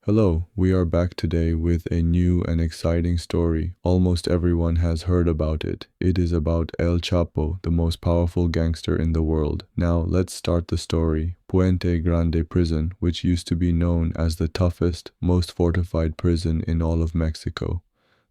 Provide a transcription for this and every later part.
Hello, we are back today with a new and exciting story. Almost everyone has heard about it. It is about El Chapo, the most powerful gangster in the world. Now, let's start the story. Puente Grande Prison, which used to be known as the toughest, most fortified prison in all of Mexico.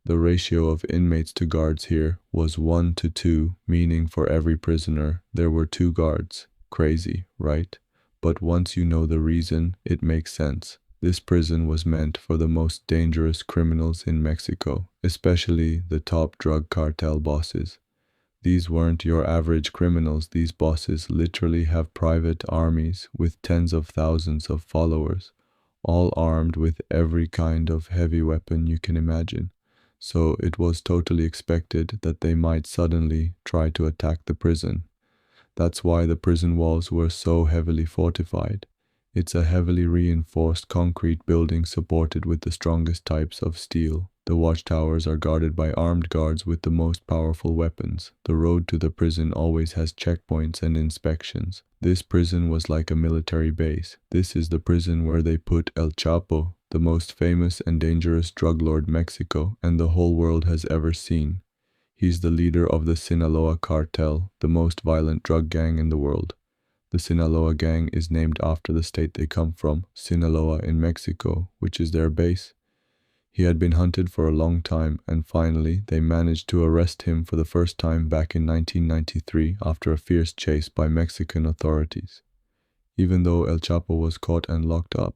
The ratio of inmates to guards here was 1 to 2, meaning for every prisoner, there were 2 guards. Crazy, right? But once you know the reason, it makes sense. This prison was meant for the most dangerous criminals in Mexico, especially the top drug cartel bosses. These weren't your average criminals. These bosses literally have private armies with tens of thousands of followers, all armed with every kind of heavy weapon you can imagine. So it was totally expected that they might suddenly try to attack the prison. That's why the prison walls were so heavily fortified. It's a heavily reinforced concrete building supported with the strongest types of steel. The watchtowers are guarded by armed guards with the most powerful weapons. The road to the prison always has checkpoints and inspections. This prison was like a military base. This is the prison where they put El Chapo, the most famous and dangerous drug lord Mexico and the whole world has ever seen. He's the leader of the Sinaloa cartel, the most violent drug gang in the world. The Sinaloa gang is named after the state they come from, Sinaloa in Mexico, which is their base. He had been hunted for a long time, and finally they managed to arrest him for the first time back in 1993 after a fierce chase by Mexican authorities. Even though El Chapo was caught and locked up,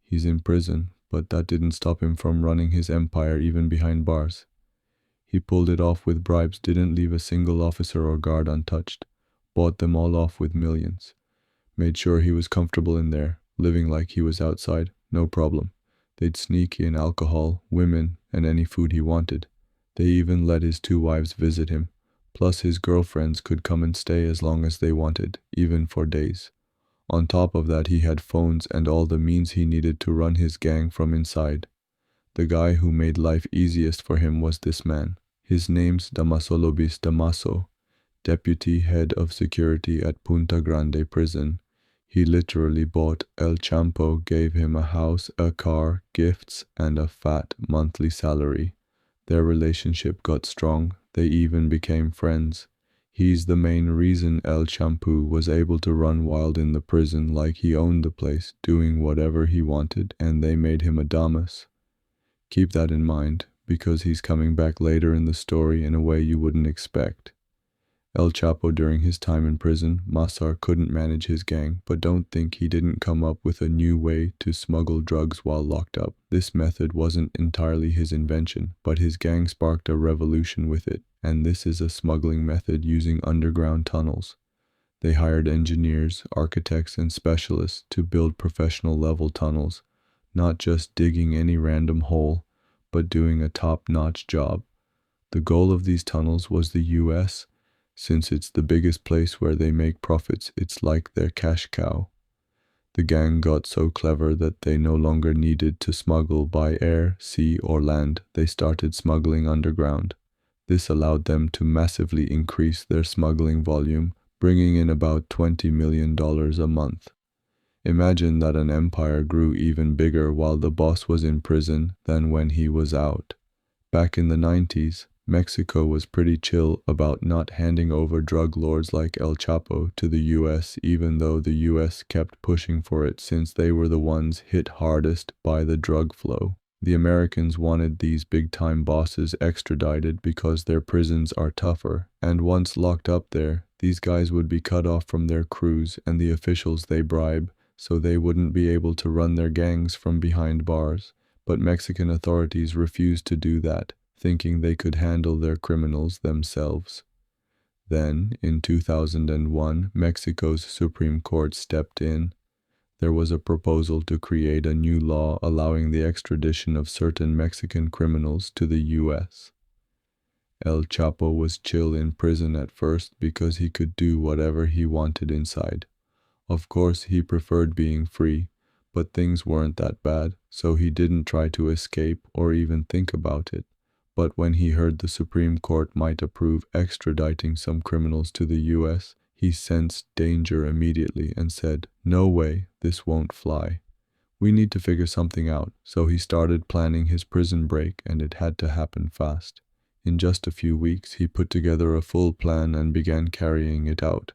he's in prison, but that didn't stop him from running his empire even behind bars. He pulled it off with bribes, didn't leave a single officer or guard untouched, bought them all off with millions, made sure he was comfortable in there, living like he was outside, no problem. They'd sneak in alcohol, women, and any food he wanted. They even let his 2 wives visit him, plus his girlfriends could come and stay as long as they wanted, even for days. On top of that, he had phones and all the means he needed to run his gang from inside. The guy who made life easiest for him was this man. His name's Damaso Lobis Damaso, deputy head of security at Punta Grande prison. He literally bought El Chapo, gave him a house, a car, gifts, and a fat monthly salary. Their relationship got strong. They even became friends. He's the main reason El Chapo was able to run wild in the prison like he owned the place, doing whatever he wanted, and they made him a damas. Keep that in mind, because he's coming back later in the story in a way you wouldn't expect. El Chapo, during his time in prison, Masar couldn't manage his gang, but don't think he didn't come up with a new way to smuggle drugs while locked up. This method wasn't entirely his invention, but his gang sparked a revolution with it, and this is a smuggling method using underground tunnels. They hired engineers, architects, and specialists to build professional level tunnels, not just digging any random hole, but doing a top-notch job. The goal of these tunnels was the US, since it's the biggest place where they make profits. It's like their cash cow. The gang got so clever that they no longer needed to smuggle by air, sea, or land. They started smuggling underground. This allowed them to massively increase their smuggling volume, bringing in about $20 million a month. Imagine that an empire grew even bigger while the boss was in prison than when he was out. Back in the 90s, Mexico was pretty chill about not handing over drug lords like El Chapo to the US, even though the US kept pushing for it since they were the ones hit hardest by the drug flow. The Americans wanted these big-time bosses extradited because their prisons are tougher, and once locked up there, these guys would be cut off from their crews and the officials they bribe, so they wouldn't be able to run their gangs from behind bars. But Mexican authorities refused to do that, thinking they could handle their criminals themselves. Then, in 2001, Mexico's Supreme Court stepped in. There was a proposal to create a new law allowing the extradition of certain Mexican criminals to the US. El Chapo was chill in prison at first because he could do whatever he wanted inside. Of course, he preferred being free, but things weren't that bad, so he didn't try to escape or even think about it. But when he heard the Supreme Court might approve extraditing some criminals to the US, he sensed danger immediately and said, "No way, this won't fly. We need to figure something out. So he started planning his prison break, and it had to happen fast. In just a few weeks, he put together a full plan and began carrying it out.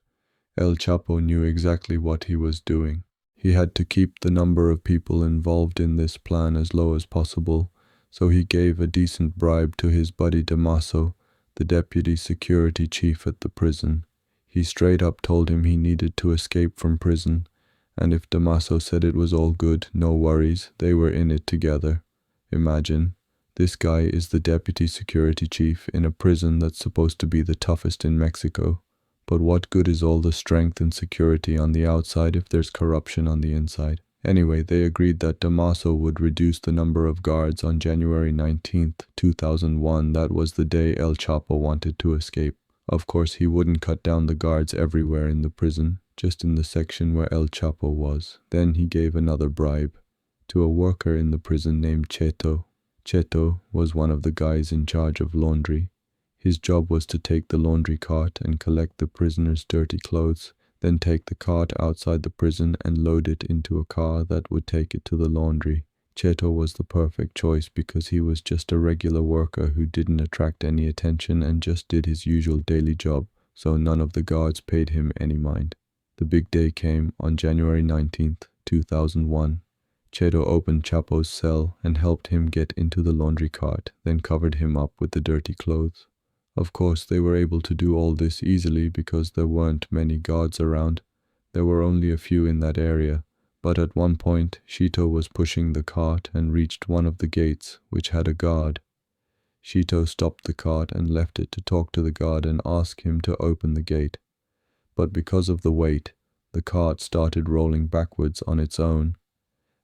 El Chapo knew exactly what he was doing. He had to keep the number of people involved in this plan as low as possible, so he gave a decent bribe to his buddy Damaso, the deputy security chief at the prison. He straight up told him he needed to escape from prison, and if Damaso said it was all good, no worries, they were in it together. Imagine, this guy is the deputy security chief in a prison that's supposed to be the toughest in Mexico. But what good is all the strength and security on the outside if there's corruption on the inside? Anyway, they agreed that Damaso would reduce the number of guards on January 19th, 2001. That was the day El Chapo wanted to escape. Of course, he wouldn't cut down the guards everywhere in the prison, just in the section where El Chapo was. Then he gave another bribe to a worker in the prison named Chapo. Chapo was one of the guys in charge of laundry. His job was to take the laundry cart and collect the prisoners' dirty clothes, then take the cart outside the prison and load it into a car that would take it to the laundry. Chapo was the perfect choice because he was just a regular worker who didn't attract any attention and just did his usual daily job, so none of the guards paid him any mind. The big day came on January 19th, 2001. Chapo opened Chapo's cell and helped him get into the laundry cart, then covered him up with the dirty clothes. Of course, they were able to do all this easily because there weren't many guards around. There were only a few in that area, but at one point, Shito was pushing the cart and reached one of the gates, which had a guard. Shito stopped the cart and left it to talk to the guard and ask him to open the gate. But because of the weight, the cart started rolling backwards on its own.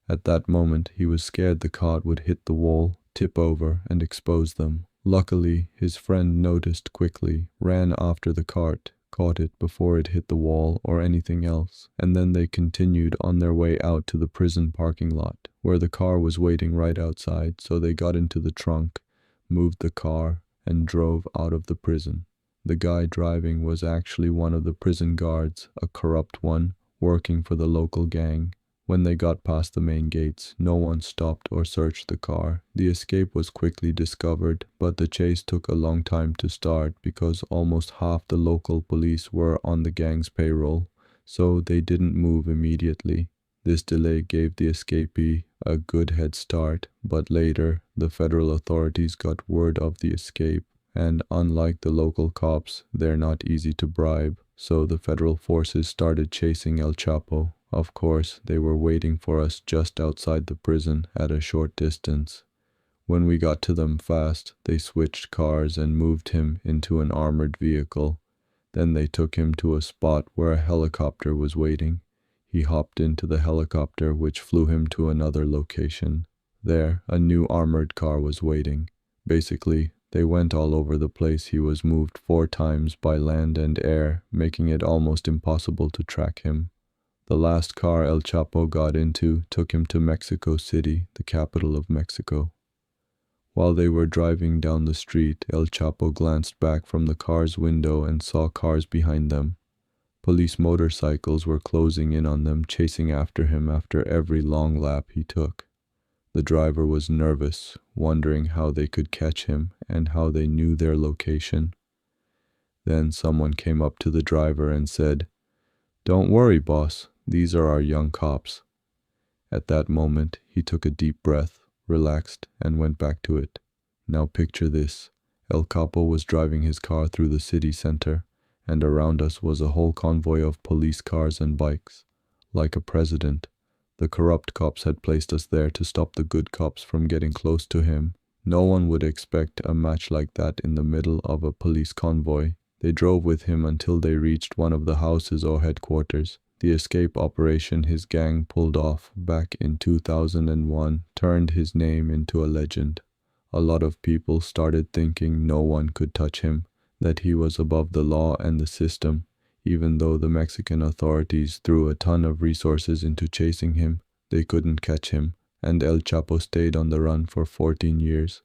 At that moment, he was scared the cart would hit the wall, tip over, and expose them. Luckily, his friend noticed quickly, ran after the cart, caught it before it hit the wall or anything else, and then they continued on their way out to the prison parking lot, where the car was waiting right outside, so they got into the trunk, moved the car, and drove out of the prison. The guy driving was actually one of the prison guards, a corrupt one, working for the local gang. When they got past the main gates, no one stopped or searched the car. The escape was quickly discovered, but the chase took a long time to start because almost half the local police were on the gang's payroll, so they didn't move immediately. This delay gave the escapee a good head start, but later, the federal authorities got word of the escape, and unlike the local cops, they're not easy to bribe, so the federal forces started chasing El Chapo. Of course, they were waiting for us just outside the prison at a short distance. When we got to them fast, they switched cars and moved him into an armored vehicle. Then they took him to a spot where a helicopter was waiting. He hopped into the helicopter, which flew him to another location. There, a new armored car was waiting. Basically, they went all over the place. He was moved 4 times by land and air, making it almost impossible to track him. The last car El Chapo got into took him to Mexico City, the capital of Mexico. While they were driving down the street, El Chapo glanced back from the car's window and saw cars behind them. Police motorcycles were closing in on them, chasing after him after every long lap he took. The driver was nervous, wondering how they could catch him and how they knew their location. Then someone came up to the driver and said, "Don't worry, boss. These are our young cops." At that moment, he took a deep breath, relaxed, and went back to it. Now picture this. El Capo was driving his car through the city center, and around us was a whole convoy of police cars and bikes. Like a president, the corrupt cops had placed us there to stop the good cops from getting close to him. No one would expect a match like that in the middle of a police convoy. They drove with him until they reached one of the houses or headquarters. The escape operation his gang pulled off back in 2001 turned his name into a legend. A lot of people started thinking no one could touch him, that he was above the law and the system. Even though the Mexican authorities threw a ton of resources into chasing him, they couldn't catch him, and El Chapo stayed on the run for 14 years.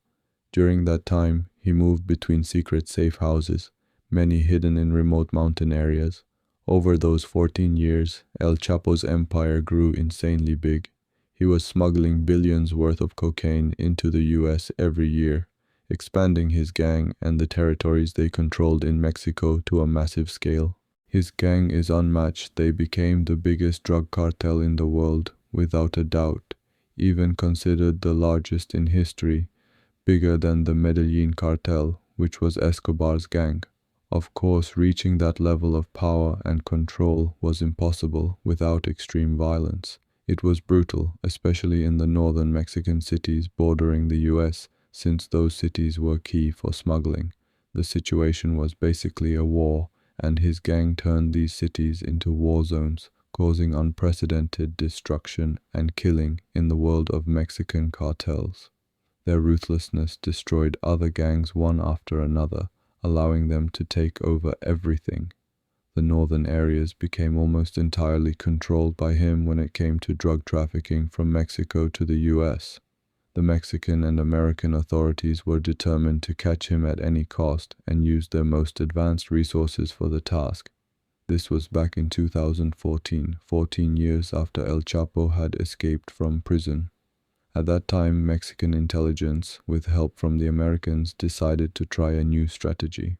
During that time, he moved between secret safe houses, many hidden in remote mountain areas. Over those 14 years, El Chapo's empire grew insanely big. He was smuggling billions worth of cocaine into the US every year, expanding his gang and the territories they controlled in Mexico to a massive scale. His gang is unmatched. They became the biggest drug cartel in the world, without a doubt, even considered the largest in history, bigger than the Medellin cartel, which was Escobar's gang. Of course, reaching that level of power and control was impossible without extreme violence. It was brutal, especially in the northern Mexican cities bordering the US, since those cities were key for smuggling. The situation was basically a war, and his gang turned these cities into war zones, causing unprecedented destruction and killing in the world of Mexican cartels. Their ruthlessness destroyed other gangs one after another, allowing them to take over everything. The northern areas became almost entirely controlled by him when it came to drug trafficking from Mexico to the US. The Mexican and American authorities were determined to catch him at any cost and used their most advanced resources for the task. This was back in 2014, 14 years after El Chapo had escaped from prison. At that time, Mexican intelligence, with help from the Americans, decided to try a new strategy.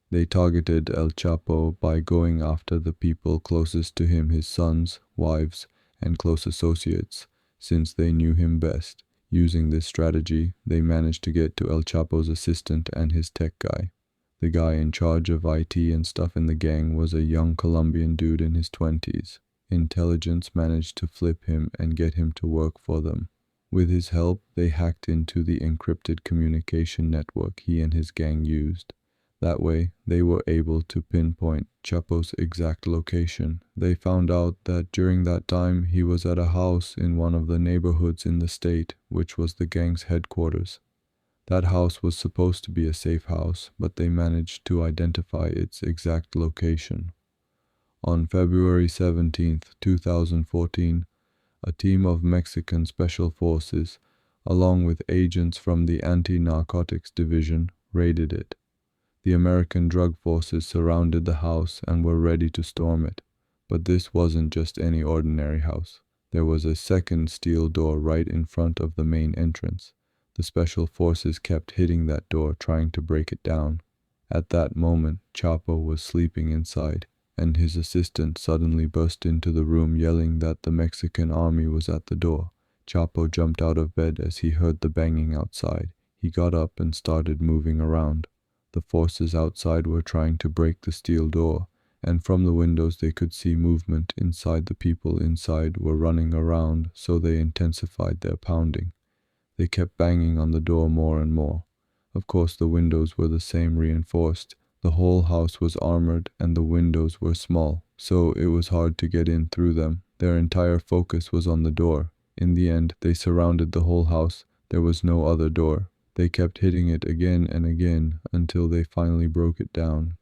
They targeted El Chapo by going after the people closest to him, his sons, wives, and close associates, since they knew him best. Using this strategy, they managed to get to El Chapo's assistant and his tech guy. The guy in charge of IT and stuff in the gang was a young Colombian dude in his 20s. Intelligence managed to flip him and get him to work for them. With his help, they hacked into the encrypted communication network he and his gang used. That way, they were able to pinpoint Chapo's exact location. They found out that during that time, he was at a house in one of the neighborhoods in the state, which was the gang's headquarters. That house was supposed to be a safe house, but they managed to identify its exact location. On February 17th, 2014, a team of Mexican special forces, along with agents from the Anti-Narcotics Division, raided it. The American drug forces surrounded the house and were ready to storm it. But this wasn't just any ordinary house. There was a second steel door right in front of the main entrance. The special forces kept hitting that door, trying to break it down. At that moment, Chapo was sleeping inside, and his assistant suddenly burst into the room yelling that the Mexican army was at the door. Chapo jumped out of bed as he heard the banging outside. He got up and started moving around. The forces outside were trying to break the steel door, and from the windows they could see movement inside. The people inside were running around, so they intensified their pounding. They kept banging on the door more and more. Of course, the windows were the same, reinforced. The whole house was armored and the windows were small, so it was hard to get in through them. Their entire focus was on the door. In the end, they surrounded the whole house. There was no other door. They kept hitting it again and again until they finally broke it down.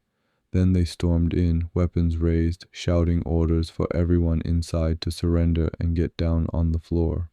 Then they stormed in, weapons raised, shouting orders for everyone inside to surrender and get down on the floor.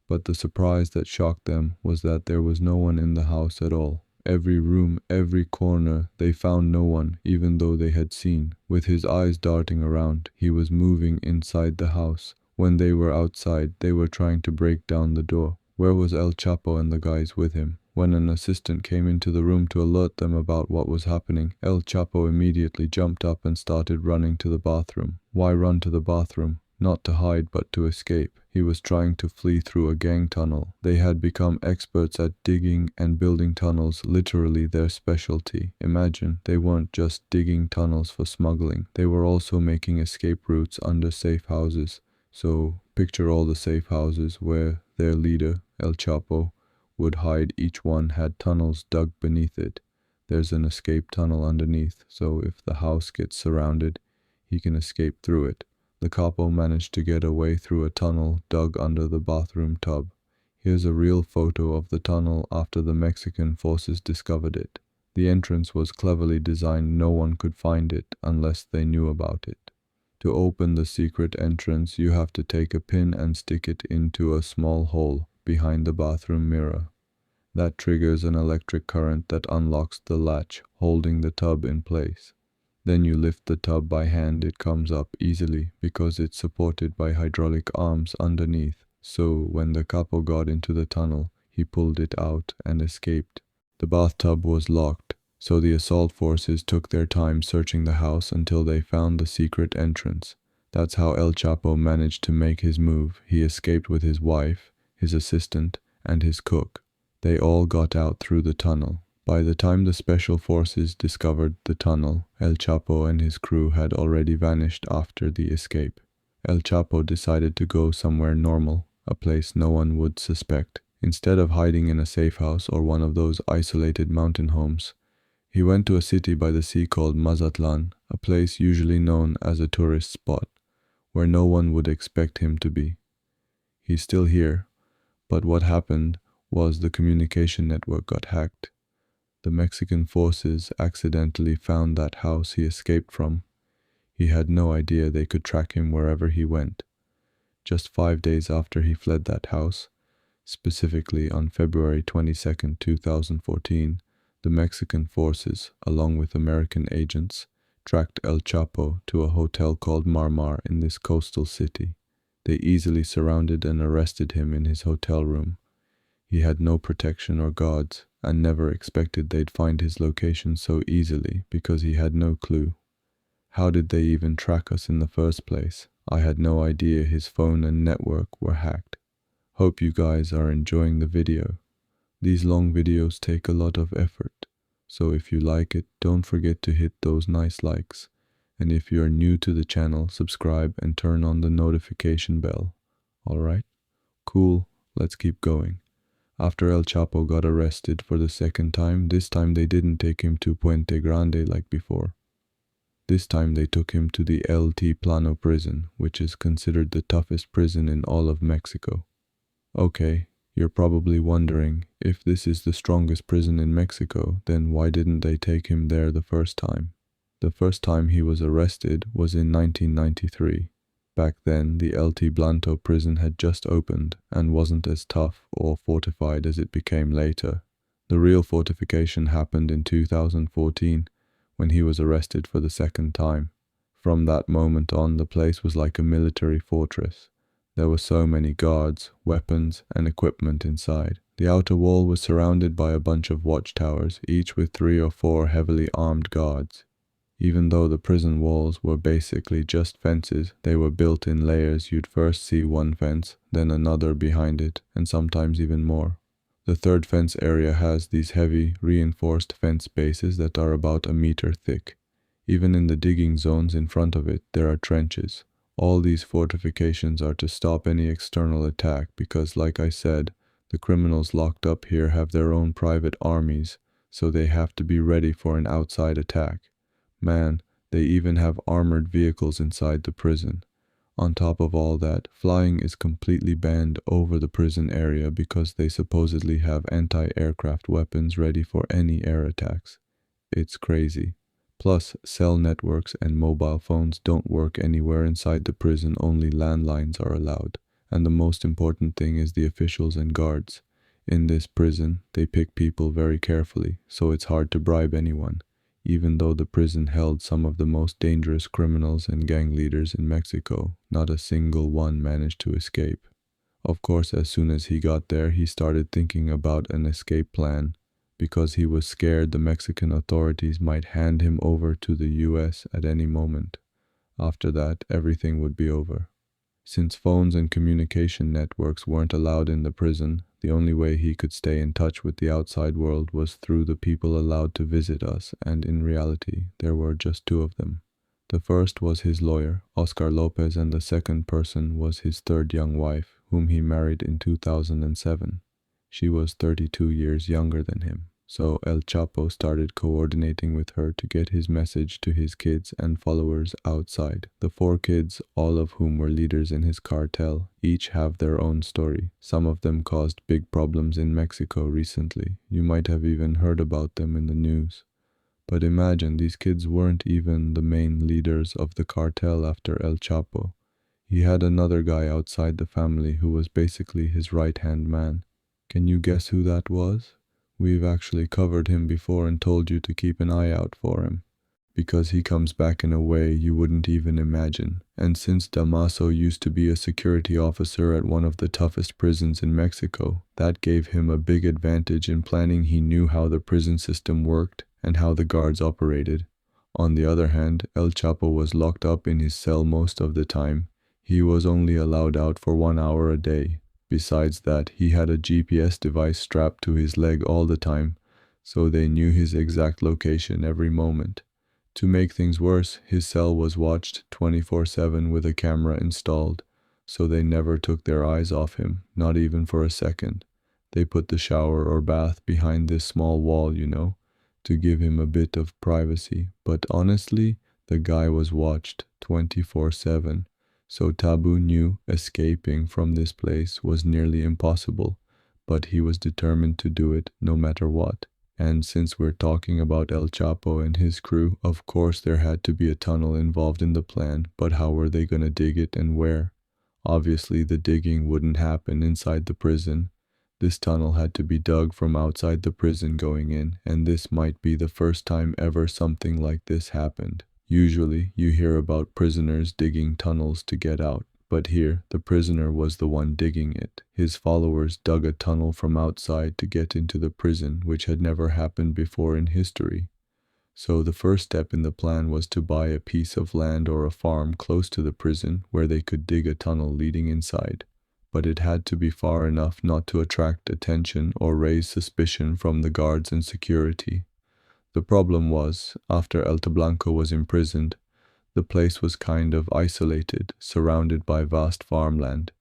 But the surprise that shocked them was that there was no one in the house at all. Every room, every corner, they found no one, even though they had seen. With his eyes darting around, he was moving inside the house. When they were outside, they were trying to break down the door. Where was El Chapo and the guys with him? When an assistant came into the room to alert them about what was happening, El Chapo immediately jumped up and started running to the bathroom. Why run to the bathroom? Not to hide, but to escape. He was trying to flee through a gang tunnel. They had become experts at digging and building tunnels, literally their specialty. Imagine, they weren't just digging tunnels for smuggling. They were also making escape routes under safe houses. So, picture all the safe houses where their leader, El Chapo, would hide. Each one had tunnels dug beneath it. There's an escape tunnel underneath, so if the house gets surrounded, he can escape through it. The capo managed to get away through a tunnel dug under the bathroom tub. Here's a real photo of the tunnel after the Mexican forces discovered it. The entrance was cleverly designed. No one could find it unless they knew about it. To open the secret entrance, you have to take a pin and stick it into a small hole behind the bathroom mirror. That triggers an electric current that unlocks the latch, holding the tub in place. Then you lift the tub by hand. It comes up easily because it's supported by hydraulic arms underneath, So when the capo got into the tunnel, he pulled it out and escaped. The bathtub was locked, so the assault forces took their time searching the house until they found the secret entrance. That's how El Chapo managed to make his move. He escaped with his wife, his assistant, and his cook. They all got out through the tunnel. By the time the special forces discovered the tunnel, El Chapo and his crew had already vanished after the escape. El Chapo decided to go somewhere normal, a place no one would suspect. Instead of hiding in a safe house or one of those isolated mountain homes, he went to a city by the sea called Mazatlan, a place usually known as a tourist spot, where no one would expect him to be. He's still here, but what happened was the communication network got hacked. The Mexican forces accidentally found that house he escaped from. He had no idea they could track him wherever he went. Just 5 days after he fled that house, specifically on February 22, 2014, the Mexican forces, along with American agents, tracked El Chapo to a hotel called Marmar in this coastal city. They easily surrounded and arrested him in his hotel room. He had no protection or guards, and never expected they'd find his location so easily because he had no clue. How did they even track us in the first place? I had no idea his phone and network were hacked. Hope you guys are enjoying the video. These long videos take a lot of effort, so if you like it, don't forget to hit those nice likes. And if you are new to the channel, subscribe and turn on the notification bell. Alright? Cool, let's keep going. After El Chapo got arrested for the second time, this time they didn't take him to Puente Grande like before. This time they took him to the El Plano prison, which is considered the toughest prison in all of Mexico. Okay, you're probably wondering, if this is the strongest prison in Mexico, then why didn't they take him there the first time? The first time he was arrested was in 1993. Back then, the El Blanco prison had just opened and wasn't as tough or fortified as it became later. The real fortification happened in 2014, when he was arrested for the second time. From that moment on, the place was like a military fortress. There were so many guards, weapons, and equipment inside. The outer wall was surrounded by a bunch of watchtowers, each with 3 or 4 heavily armed guards. Even though the prison walls were basically just fences, they were built in layers. You'd first see one fence, then another behind it, and sometimes even more. The third fence area has these heavy, reinforced fence bases that are about a meter thick. Even in the digging zones in front of it, there are trenches. All these fortifications are to stop any external attack because, like I said, the criminals locked up here have their own private armies, so they have to be ready for an outside attack. Man, they even have armored vehicles inside the prison. On top of all that, flying is completely banned over the prison area because they supposedly have anti-aircraft weapons ready for any air attacks. It's crazy. Plus, cell networks and mobile phones don't work anywhere inside the prison, only landlines are allowed. And the most important thing is the officials and guards. In this prison, they pick people very carefully, so it's hard to bribe anyone. Even though the prison held some of the most dangerous criminals and gang leaders in Mexico, not a single one managed to escape. Of course, as soon as he got there, he started thinking about an escape plan, because he was scared the Mexican authorities might hand him over to the US at any moment. After that, everything would be over. Since phones and communication networks weren't allowed in the prison, the only way he could stay in touch with the outside world was through the people allowed to visit us, and in reality, there were just 2 of them. The first was his lawyer, Oscar Lopez, and the second person was his third young wife, whom he married in 2007. She was 32 years younger than him, so El Chapo started coordinating with her to get his message to his kids and followers outside. The 4 kids, all of whom were leaders in his cartel, each have their own story. Some of them caused big problems in Mexico recently. You might have even heard about them in the news. But imagine, these kids weren't even the main leaders of the cartel after El Chapo. He had another guy outside the family who was basically his right-hand man. Can you guess who that was? We've actually covered him before and told you to keep an eye out for him. because he comes back in a way you wouldn't even imagine. And since Damaso used to be a security officer at one of the toughest prisons in Mexico, that gave him a big advantage in planning. He knew how the prison system worked and how the guards operated. On the other hand, El Chapo was locked up in his cell most of the time. He was only allowed out for 1 hour a day. Besides that, he had a GPS device strapped to his leg all the time, so they knew his exact location every moment. To make things worse, his cell was watched 24/7 with a camera installed, so they never took their eyes off him, not even for a second. They put the shower or bath behind this small wall, to give him a bit of privacy. But honestly, the guy was watched 24/7, so Tabu knew escaping from this place was nearly impossible, but he was determined to do it no matter what. And since we're talking about El Chapo and his crew, of course there had to be a tunnel involved in the plan, but how were they gonna dig it and where? Obviously the digging wouldn't happen inside the prison. This tunnel had to be dug from outside the prison going in, and this might be the first time ever something like this happened. Usually, you hear about prisoners digging tunnels to get out, but here, the prisoner was the one digging it. His followers dug a tunnel from outside to get into the prison, which had never happened before in history. So the first step in the plan was to buy a piece of land or a farm close to the prison where they could dig a tunnel leading inside. But it had to be far enough not to attract attention or raise suspicion from the guards and security. The problem was, after El Blanco was imprisoned, the place was kind of isolated, surrounded by vast farmland.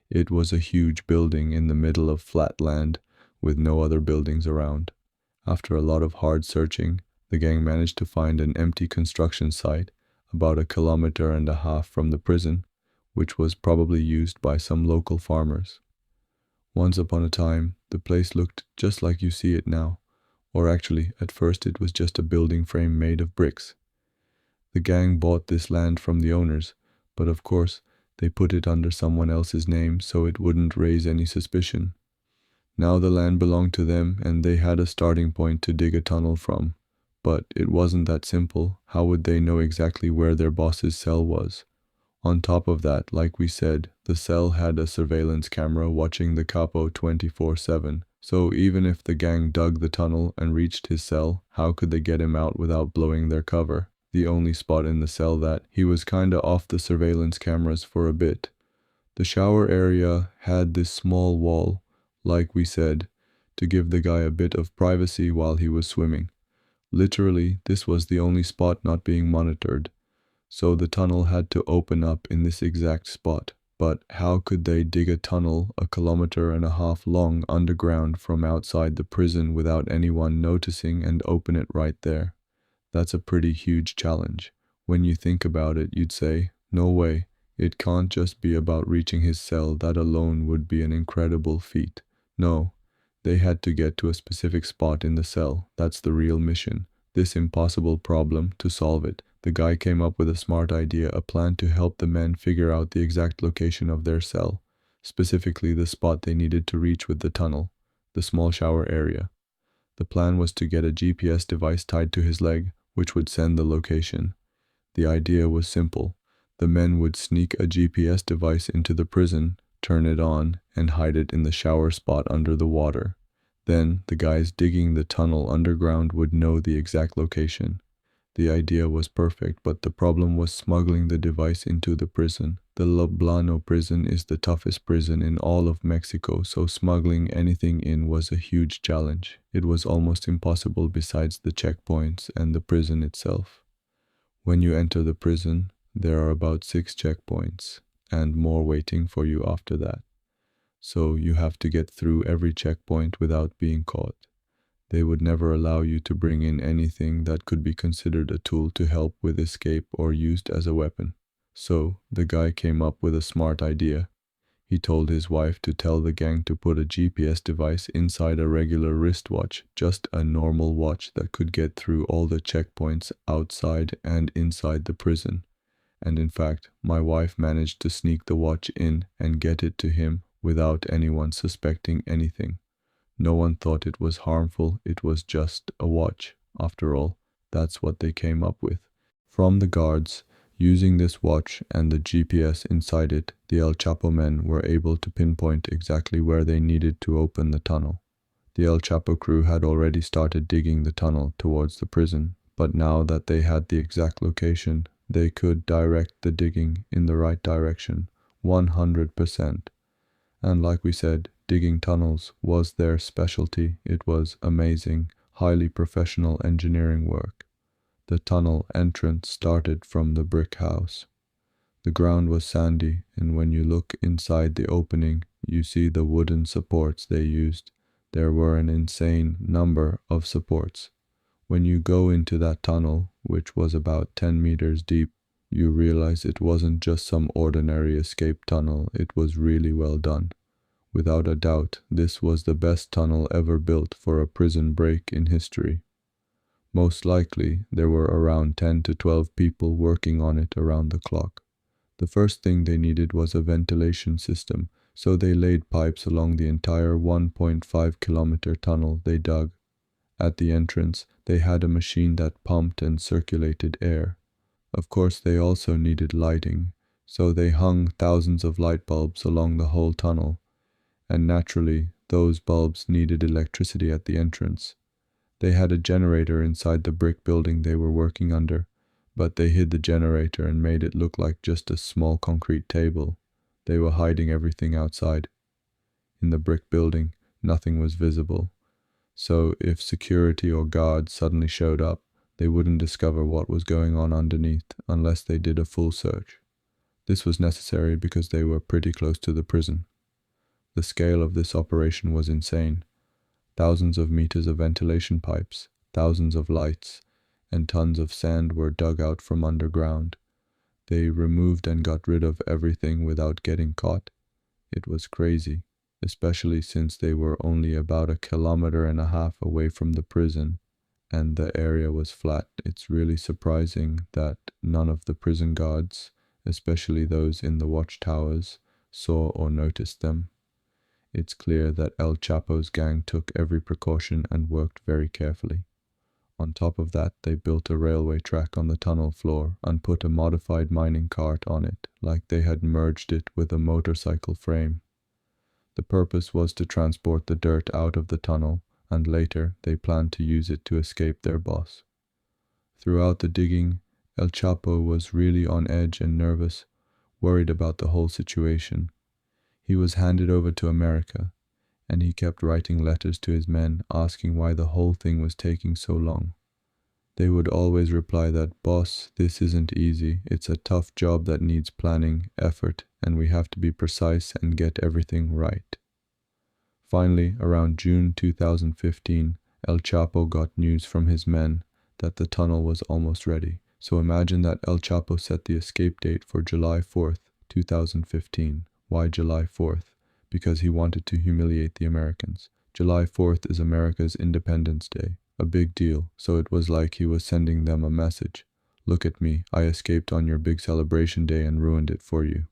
It was a huge building in the middle of flat land, with no other buildings around. After a lot of hard searching, the gang managed to find an empty construction site about 1.5 kilometers from the prison, which was probably used by some local farmers. Once upon a time, the place looked just like you see it now, or actually, at first it was just a building frame made of bricks. The gang bought this land from the owners, but of course, they put it under someone else's name so it wouldn't raise any suspicion. Now the land belonged to them and they had a starting point to dig a tunnel from. But it wasn't that simple. How would they know exactly where their boss's cell was? On top of that, like we said, the cell had a surveillance camera watching the Chapo 24/7. So even if the gang dug the tunnel and reached his cell, how could they get him out without blowing their cover? The only spot in the cell that he was kinda off the surveillance cameras for a bit. The shower area had this small wall, like we said, to give the guy a bit of privacy while he was swimming. Literally, this was the only spot not being monitored. So the tunnel had to open up in this exact spot. But how could they dig a tunnel 1.5 kilometers long underground from outside the prison without anyone noticing and open it right there? That's a pretty huge challenge. When you think about it, you'd say, no way, it can't just be about reaching his cell. That alone would be an incredible feat. No, they had to get to a specific spot in the cell. That's the real mission. This impossible problem, to solve it, the guy came up with a smart idea, a plan to help the men figure out the exact location of their cell, specifically the spot they needed to reach with the tunnel, the small shower area. The plan was to get a GPS device tied to his leg, which would send the location. The idea was simple. The men would sneak a GPS device into the prison, turn it on, and hide it in the shower spot under the water. Then, the guys digging the tunnel underground would know the exact location. The idea was perfect, but the problem was smuggling the device into the prison. The Loblano prison is the toughest prison in all of Mexico, so smuggling anything in was a huge challenge. It was almost impossible besides the checkpoints and the prison itself. When you enter the prison, there are about 6 checkpoints, and more waiting for you after that. So you have to get through every checkpoint without being caught. They would never allow you to bring in anything that could be considered a tool to help with escape or used as a weapon. So, the guy came up with a smart idea. He told his wife to tell the gang to put a GPS device inside a regular wristwatch, just a normal watch that could get through all the checkpoints outside and inside the prison. And in fact, my wife managed to sneak the watch in and get it to him without anyone suspecting anything. No one thought it was harmful, it was just a watch. After all, That's what they came up with. From the guards, using this watch and the GPS inside it, the El Chapo men were able to pinpoint exactly where they needed to open the tunnel. The El Chapo crew had already started digging the tunnel towards the prison, but now that they had the exact location, they could direct the digging in the right direction, 100%. And like we said, digging tunnels was their specialty. It was amazing, highly professional engineering work. The tunnel entrance started from the brick house. The ground was sandy, and when you look inside the opening, you see the wooden supports they used. There were an insane number of supports. When you go into that tunnel, which was about 10 meters deep, you realize it wasn't just some ordinary escape tunnel, it was really well done. Without a doubt, this was the best tunnel ever built for a prison break in history. Most likely, there were around 10 to 12 people working on it around the clock. The first thing they needed was a ventilation system, so they laid pipes along the entire 1.5-kilometer tunnel they dug. At the entrance, they had a machine that pumped and circulated air. Of course, they also needed lighting, so they hung thousands of light bulbs along the whole tunnel, and naturally, those bulbs needed electricity at the entrance. They had a generator inside the brick building they were working under, but they hid the generator and made it look like just a small concrete table. They were hiding everything outside. In the brick building, nothing was visible, so if security or guards suddenly showed up, they wouldn't discover what was going on underneath unless they did a full search. This was necessary because they were pretty close to the prison. The scale of this operation was insane. Thousands of meters of ventilation pipes, thousands of lights, and tons of sand were dug out from underground. They removed and got rid of everything without getting caught. It was crazy, especially since they were only about 1.5 kilometers away from the prison, and the area was flat. It's really surprising that none of the prison guards, especially those in the watchtowers, saw or noticed them. It's clear that El Chapo's gang took every precaution and worked very carefully. On top of that, they built a railway track on the tunnel floor and put a modified mining cart on it, like they had merged it with a motorcycle frame. The purpose was to transport the dirt out of the tunnel, and later they planned to use it to escape their boss. Throughout the digging, El Chapo was really on edge and nervous, worried about the whole situation. He was handed over to America, and he kept writing letters to his men asking why the whole thing was taking so long. They would always reply that, "Boss, this isn't easy. It's a tough job that needs planning, effort, and we have to be precise and get everything right." Finally, around June 2015, El Chapo got news from his men that the tunnel was almost ready. So imagine that El Chapo set the escape date for July 4th, 2015. Why July 4th? Because he wanted to humiliate the Americans. July 4th is America's Independence Day, a big deal, so it was like he was sending them a message. Look at me, I escaped on your big celebration day and ruined it for you.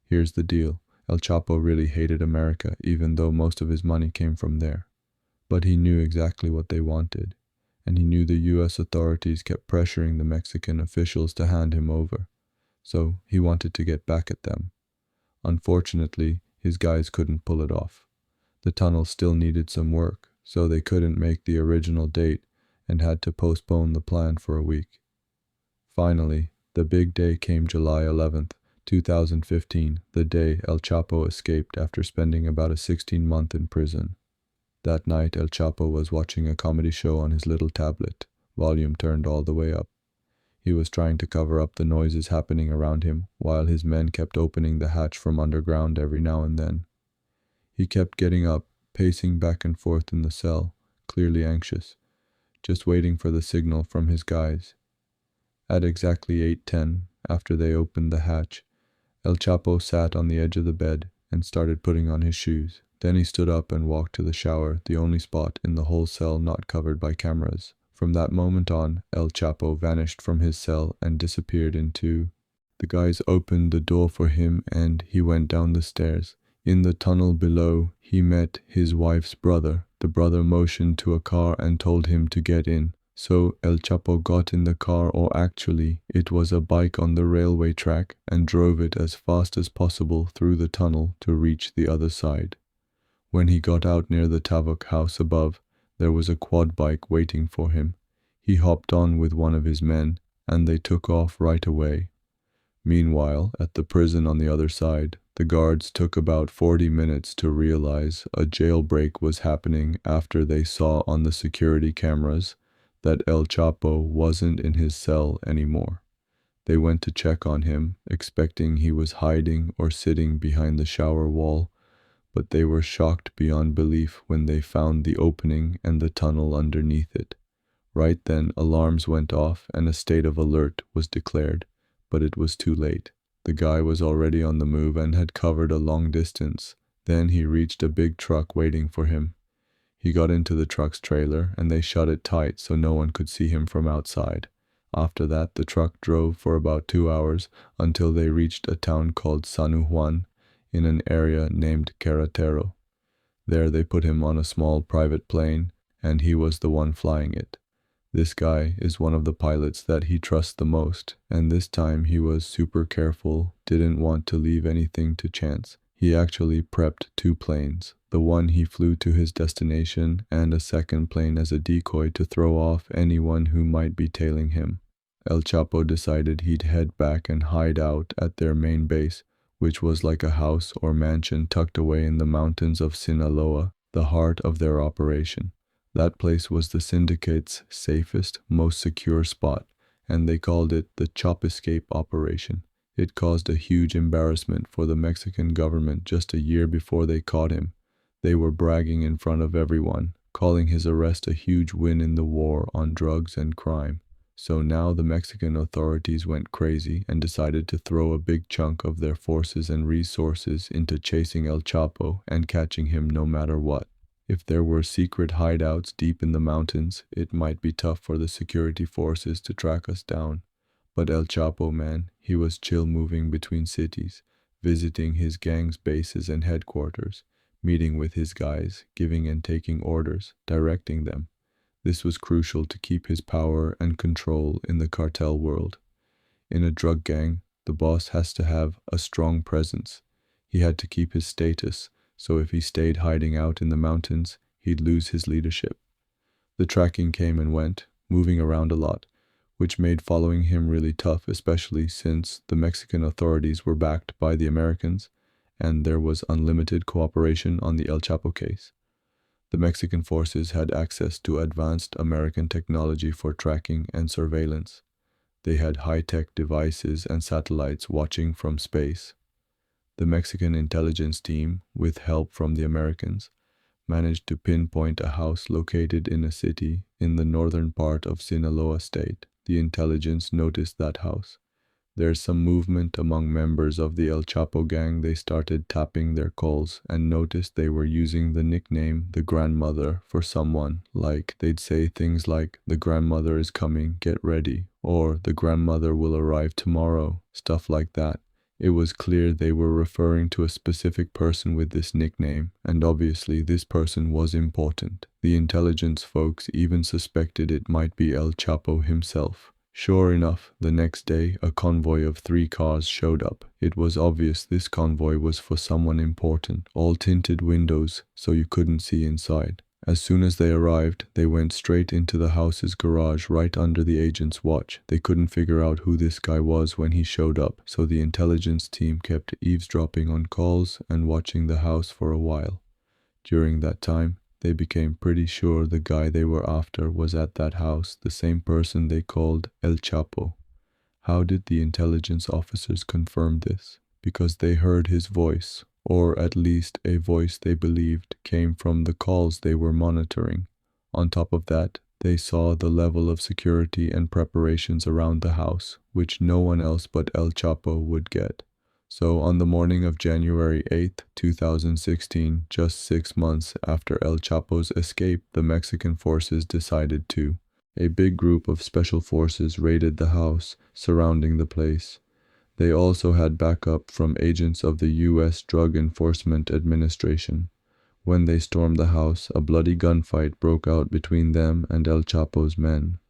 Here's the deal, El Chapo really hated America, even though most of his money came from there. But he knew exactly what they wanted, and he knew the US authorities kept pressuring the Mexican officials to hand him over, so he wanted to get back at them. Unfortunately, his guys couldn't pull it off. The tunnel still needed some work, so they couldn't make the original date and had to postpone the plan for a week. Finally, the big day came July 11th, 2015, the day El Chapo escaped after spending about a 16-month in prison. That night, El Chapo was watching a comedy show on his little tablet, volume turned all the way up. He was trying to cover up the noises happening around him, while his men kept opening the hatch from underground every now and then. He kept getting up, pacing back and forth in the cell, clearly anxious, just waiting for the signal from his guys. At exactly 8:10, after they opened the hatch, El Chapo sat on the edge of the bed and started putting on his shoes. Then he stood up and walked to the shower, the only spot in the whole cell not covered by cameras. From that moment on, El Chapo vanished from his cell and disappeared into... The guys opened the door for him and he went down the stairs. In the tunnel below, he met his wife's brother. The brother motioned to a car and told him to get in. So El Chapo got in the car, or actually, it was a bike on the railway track, and drove it as fast as possible through the tunnel to reach the other side. When he got out near the Tavok house above, there was a quad bike waiting for him. He hopped on with one of his men, and they took off right away. Meanwhile, at the prison on the other side, the guards took about 40 minutes to realize a jailbreak was happening after they saw on the security cameras that El Chapo wasn't in his cell anymore. They went to check on him, expecting he was hiding or sitting behind the shower wall, but they were shocked beyond belief when they found the opening and the tunnel underneath it. Right then, alarms went off and a state of alert was declared, but it was too late. The guy was already on the move and had covered a long distance. Then he reached a big truck waiting for him. He got into the truck's trailer and they shut it tight so no one could see him from outside. After that, the truck drove for about 2 hours until they reached a town called San Juan in an area named Carretero. There they put him on a small private plane, and he was the one flying it. This guy is one of the pilots that he trusts the most, and this time he was super careful, didn't want to leave anything to chance. He actually prepped 2 planes. The one he flew to his destination, and a second plane as a decoy to throw off anyone who might be tailing him. El Chapo decided he'd head back and hide out at their main base, which was like a house or mansion tucked away in the mountains of Sinaloa, the heart of their operation. That place was the syndicate's safest, most secure spot, and they called it the Chop Escape Operation. It caused a huge embarrassment for the Mexican government just a year before they caught him. They were bragging in front of everyone, calling his arrest a huge win in the war on drugs and crime. So now the Mexican authorities went crazy and decided to throw a big chunk of their forces and resources into chasing El Chapo and catching him no matter what. If there were secret hideouts deep in the mountains, it might be tough for the security forces to track us down. But El Chapo, man, he was chill moving between cities, visiting his gang's bases and headquarters, meeting with his guys, giving and taking orders, directing them. This was crucial to keep his power and control in the cartel world. In a drug gang, the boss has to have a strong presence. He had to keep his status, so if he stayed hiding out in the mountains, he'd lose his leadership. The tracking came and went, moving around a lot, which made following him really tough, especially since the Mexican authorities were backed by the Americans, and there was unlimited cooperation on the El Chapo case. The Mexican forces had access to advanced American technology for tracking and surveillance. They had high-tech devices and satellites watching from space. The Mexican intelligence team, with help from the Americans, managed to pinpoint a house located in a city in the northern part of Sinaloa state. The intelligence noticed that house. There's some movement among members of the El Chapo gang. They started tapping their calls and noticed they were using the nickname the grandmother for someone. Like they'd say things like, "The grandmother is coming, get ready," or "The grandmother will arrive tomorrow," stuff like that. It was clear they were referring to a specific person with this nickname, and obviously this person was important. The intelligence folks even suspected it might be El Chapo himself. Sure enough, the next day, a convoy of 3 cars showed up. It was obvious this convoy was for someone important, all tinted windows so you couldn't see inside. As soon as they arrived, they went straight into the house's garage right under the agent's watch. They couldn't figure out who this guy was when he showed up, so the intelligence team kept eavesdropping on calls and watching the house for a while. During that time, they became pretty sure the guy they were after was at that house, the same person they called El Chapo. How did the intelligence officers confirm this? Because they heard his voice, or at least a voice they believed came from the calls they were monitoring. On top of that, they saw the level of security and preparations around the house, which no one else but El Chapo would get. So on the morning of January 8, 2016, just 6 months after El Chapo's escape, the Mexican forces decided to. A big group of special forces raided the house surrounding the place. They also had backup from agents of the U.S. Drug Enforcement Administration. When they stormed the house, a bloody gunfight broke out between them and El Chapo's men.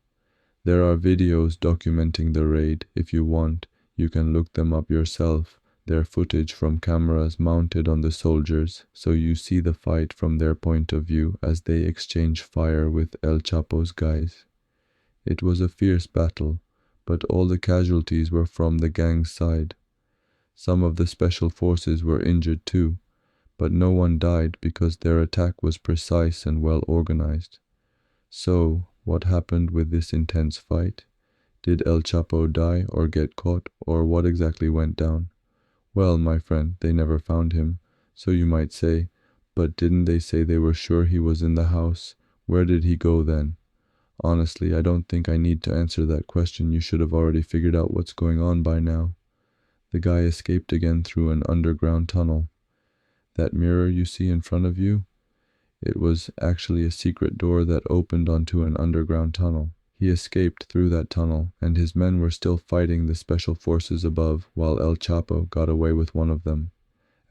There are videos documenting the raid. If you want, you can look them up yourself. They're footage from cameras mounted on the soldiers, so you see the fight from their point of view as they exchange fire with El Chapo's guys. It was a fierce battle, but all the casualties were from the gang's side. Some of the special forces were injured too, but no one died because their attack was precise and well organized. So, what happened with this intense fight? Did El Chapo die or get caught, or what exactly went down? Well, my friend, they never found him, so you might say, but didn't they say they were sure he was in the house? Where did he go then? Honestly, I don't think I need to answer that question. You should have already figured out what's going on by now. The guy escaped again through an underground tunnel. That mirror you see in front of you? It was actually a secret door that opened onto an underground tunnel. He escaped through that tunnel, and his men were still fighting the special forces above while El Chapo got away with one of them.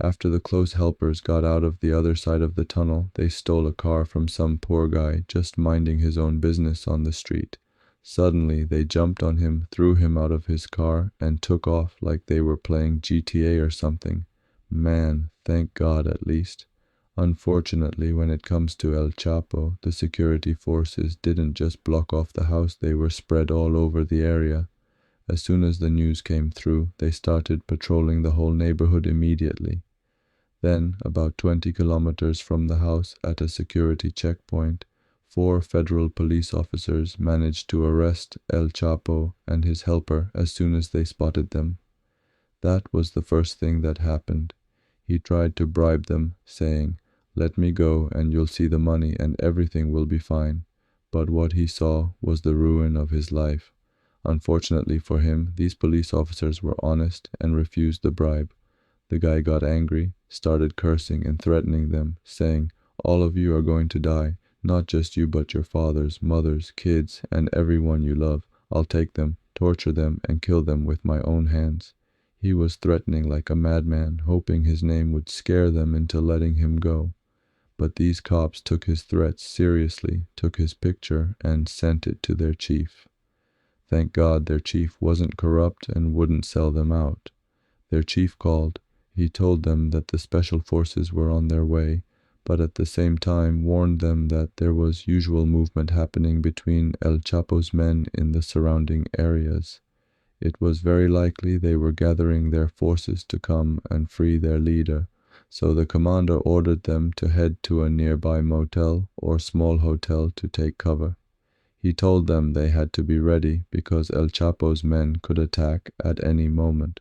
After the close helpers got out of the other side of the tunnel, they stole a car from some poor guy just minding his own business on the street. Suddenly, they jumped on him, threw him out of his car, and took off like they were playing GTA or something. Man, thank God at least. Unfortunately, when it comes to El Chapo, the security forces didn't just block off the house, they were spread all over the area. As soon as the news came through, they started patrolling the whole neighborhood immediately. Then, about 20 kilometers from the house at a security checkpoint, 4 federal police officers managed to arrest El Chapo and his helper as soon as they spotted them. That was the first thing that happened. He tried to bribe them, saying, "Let me go and you'll see the money and everything will be fine." But what he saw was the ruin of his life. Unfortunately for him, these police officers were honest and refused the bribe. The guy got angry, started cursing and threatening them, saying, "All of you are going to die, not just you but your fathers, mothers, kids, and everyone you love. I'll take them, torture them, and kill them with my own hands." He was threatening like a madman, hoping his name would scare them into letting him go. But these cops took his threats seriously, took his picture, and sent it to their chief. Thank God their chief wasn't corrupt and wouldn't sell them out. Their chief called. He told them that the special forces were on their way, but at the same time warned them that there was usual movement happening between El Chapo's men in the surrounding areas. It was very likely they were gathering their forces to come and free their leader, so the commander ordered them to head to a nearby motel or small hotel to take cover. He told them they had to be ready because El Chapo's men could attack at any moment.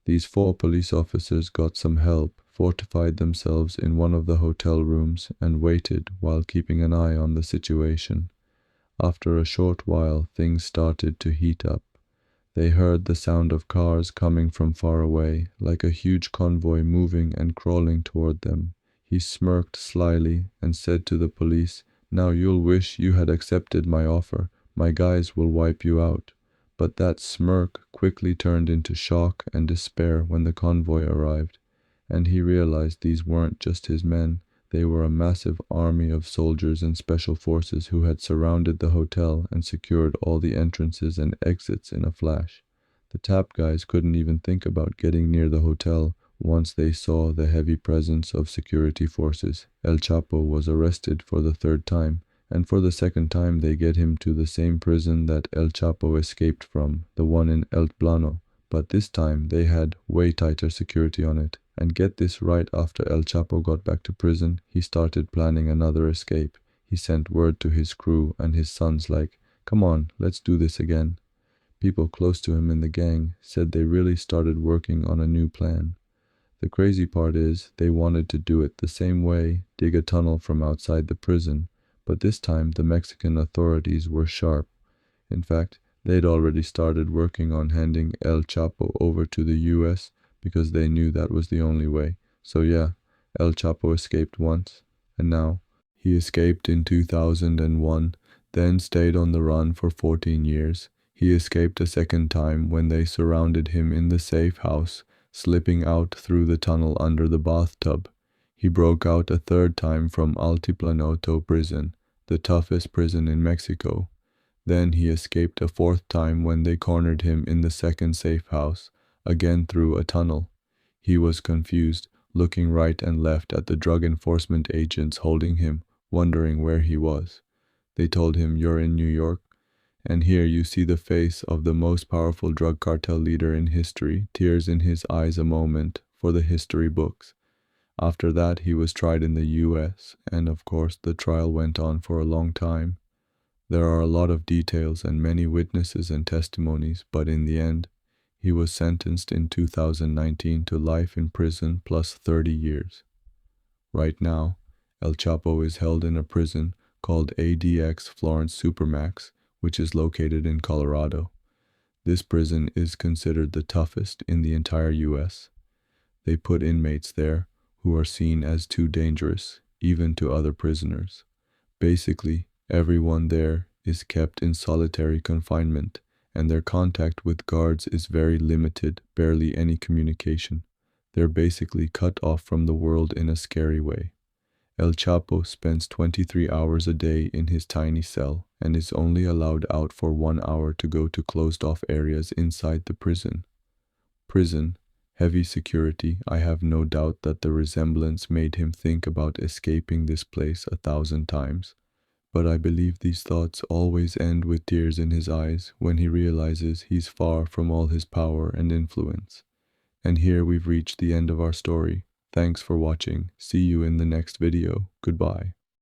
These 4 police officers got some help, fortified themselves in one of the hotel rooms, and waited while keeping an eye on the situation. After a short while, things started to heat up. They heard the sound of cars coming from far away, like a huge convoy moving and crawling toward them. He smirked slyly and said to the police, "Now you'll wish you had accepted my offer. My guys will wipe you out." But that smirk quickly turned into shock and despair when the convoy arrived, and he realized these weren't just his men. They were a massive army of soldiers and special forces who had surrounded the hotel and secured all the entrances and exits in a flash. The tap guys couldn't even think about getting near the hotel once they saw the heavy presence of security forces. El Chapo was arrested for the 3rd time, and for the 2nd time they get him to the same prison that El Chapo escaped from, the one in El Plano, but this time they had way tighter security on it. And get this, right after El Chapo got back to prison, he started planning another escape. He sent word to his crew and his sons like, "Come on, let's do this again." People close to him in the gang said they really started working on a new plan. The crazy part is, they wanted to do it the same way, dig a tunnel from outside the prison, but this time the Mexican authorities were sharp. In fact, they'd already started working on handing El Chapo over to the US because they knew that was the only way. So yeah, El Chapo escaped once, and now he escaped in 2001, then stayed on the run for 14 years. He escaped a 2nd time when they surrounded him in the safe house, slipping out through the tunnel under the bathtub. He broke out a 3rd time from Altiplano prison, the toughest prison in Mexico. Then he escaped a fourth time when they cornered him in the second safe house, again through a tunnel. He was confused, looking right and left at the drug enforcement agents holding him, wondering where he was. They told him, "You're in New York." And here you see the face of the most powerful drug cartel leader in history, tears in his eyes a moment for the history books. After that, he was tried in the US, and of course, the trial went on for a long time. There are a lot of details and many witnesses and testimonies, but in the end, he was sentenced in 2019 to life in prison plus 30 years. Right now, El Chapo is held in a prison called ADX Florence Supermax, which is located in Colorado. This prison is considered the toughest in the entire US. They put inmates there who are seen as too dangerous, even to other prisoners. Basically, everyone there is kept in solitary confinement, and their contact with guards is very limited, barely any communication. They're basically cut off from the world in a scary way. El Chapo spends 23 hours a day in his tiny cell and is only allowed out for 1 hour to go to closed-off areas inside the prison. Heavy security. I have no doubt that the resemblance made him think about escaping this place 1,000 times. But I believe these thoughts always end with tears in his eyes when he realizes he's far from all his power and influence. And here we've reached the end of our story. Thanks for watching. See you in the next video. Goodbye.